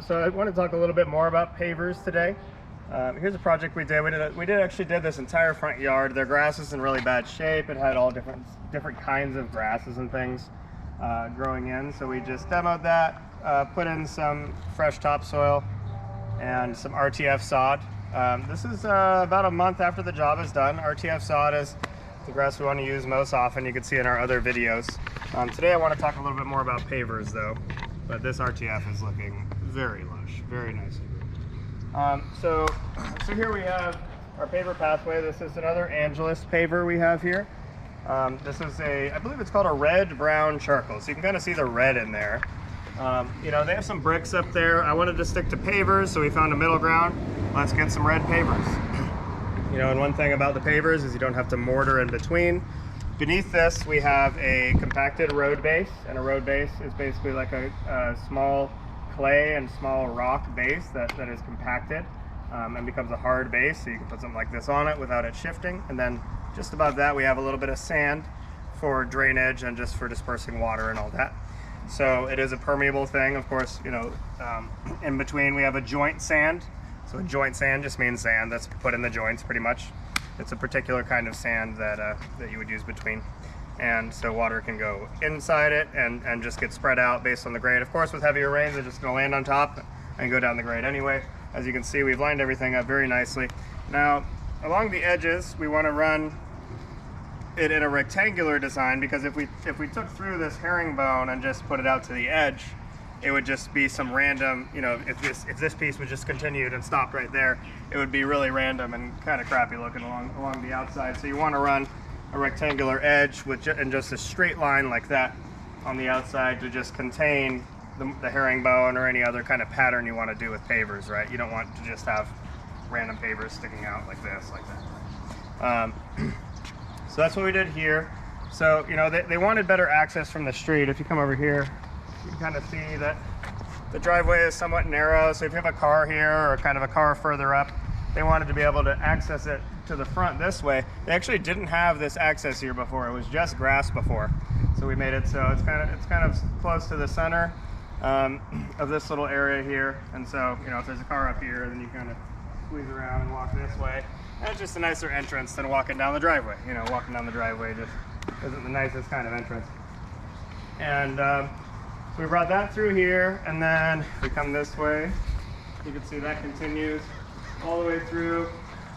So I want to talk a little bit more about pavers today. Here's a project we did. We actually did this entire front yard. Their grass is in really bad shape. It had all different kinds of grasses and things growing in. So we just demoed that, put in some fresh topsoil and some RTF sod. This is about a month after the job is done. RTF sod is the grass we want to use most often. You can see in our other videos. Today I want to talk a little bit more about pavers though, but this RTF is looking very lush, very nicely. So here we have our paver pathway. This is another Angeles paver we have here. This is I believe it's called a red-brown charcoal. So you can kind of see the red in there. You know, they have some bricks up there. I wanted to stick to pavers, so we found a middle ground. Let's get some red pavers. You know, and one thing about the pavers is you don't have to mortar in between. Beneath this, we have a compacted road base, and a road base is basically like a small clay and small rock base that is compacted and becomes a hard base, so you can put something like this on it without it shifting. And then just above that we have a little bit of sand for drainage and just for dispersing water and all that. So it is a permeable thing, of course. You know, in between we have a joint sand. So a joint sand just means sand that's put in the joints pretty much. It's a particular kind of sand that you would use between. And so water can go inside it and just get spread out based on the grade. Of course, with heavier rains, it's just going to land on top and go down the grade anyway. As you can see, we've lined everything up very nicely. Now, along the edges, we want to run it in a rectangular design, because if we took through this herringbone and just put it out to the edge, it would just be some random, you know, if this piece was just continued and stopped right there, it would be really random and kind of crappy looking along the outside. So you want to run a rectangular edge and just a straight line like that on the outside to just contain the herringbone or any other kind of pattern you want to do with pavers, right? You don't want to just have random pavers sticking out like this, like that. So that's what we did here. So, you know, they wanted better access from the street. If you come over here, you can kind of see that the driveway is somewhat narrow. So if you have a car here or kind of a car further up, they wanted to be able to access it to the front this way. They actually didn't have this access here before. It was just grass before. So we made it so it's kind of close to the center of this little area here. And so, you know, if there's a car up here, then you kind of squeeze around and walk this way. And it's just a nicer entrance than walking down the driveway. You know, walking down the driveway just isn't the nicest kind of entrance. And we brought that through here, and then we come this way. You can see that continues all the way through.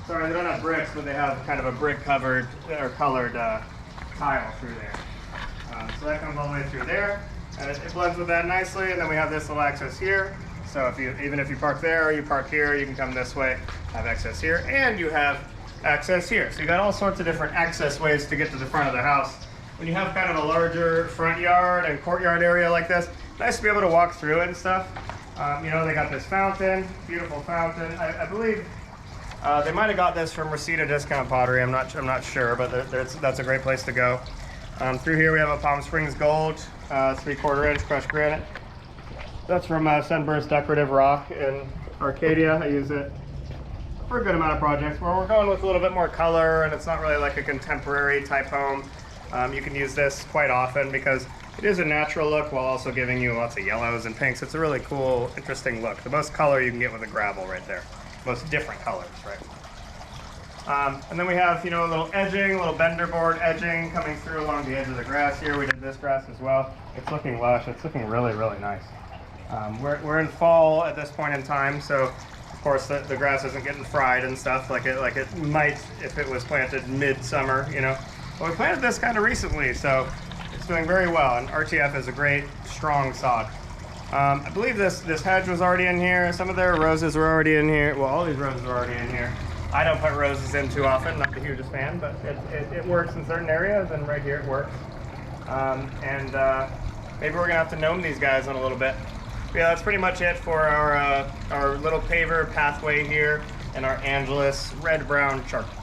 Sorry, they don't have bricks, but they have kind of a brick covered or colored tile through there. So that comes all the way through there, and it blends with that nicely. And then we have this little access here. So even if you park there or you park here, you can come this way, have access here, and you have access here. So you got all sorts of different access ways to get to the front of the house. When you have kind of a larger front yard and courtyard area like this, nice to be able to walk through it and stuff. You know, they got this fountain, beautiful fountain. I believe they might have got this from Reseda Discount Pottery. I'm not sure, but that's a great place to go. Through here we have a Palm Springs Gold 3/4 inch crushed granite. That's from Sunburst Decorative Rock in Arcadia. I use it for a good amount of projects where we're going with a little bit more color and it's not really like a contemporary type home. You can use this quite often because it is a natural look while also giving you lots of yellows and pinks. It's a really cool, interesting look. The most color you can get with a gravel right there. Most different colors, right? And then we have, you know, a little edging, a little bender board edging coming through along the edge of the grass here. We did this grass as well. It's looking lush. It's looking really, really nice. We're in fall at this point in time, so of course the grass isn't getting fried and stuff like it might if it was planted mid-summer, you know. But we planted this kind of recently, so it's doing very well, and RTF is a great, strong sod. I believe this hedge was already in here. Some of their roses were already in here. Well, all these roses are already in here. I don't put roses in too often, not the hugest fan, but it works in certain areas, and right here it works. Maybe we're gonna have to gnome these guys in a little bit. But yeah, that's pretty much it for our little paver pathway here and our Angeles red-brown charcoal.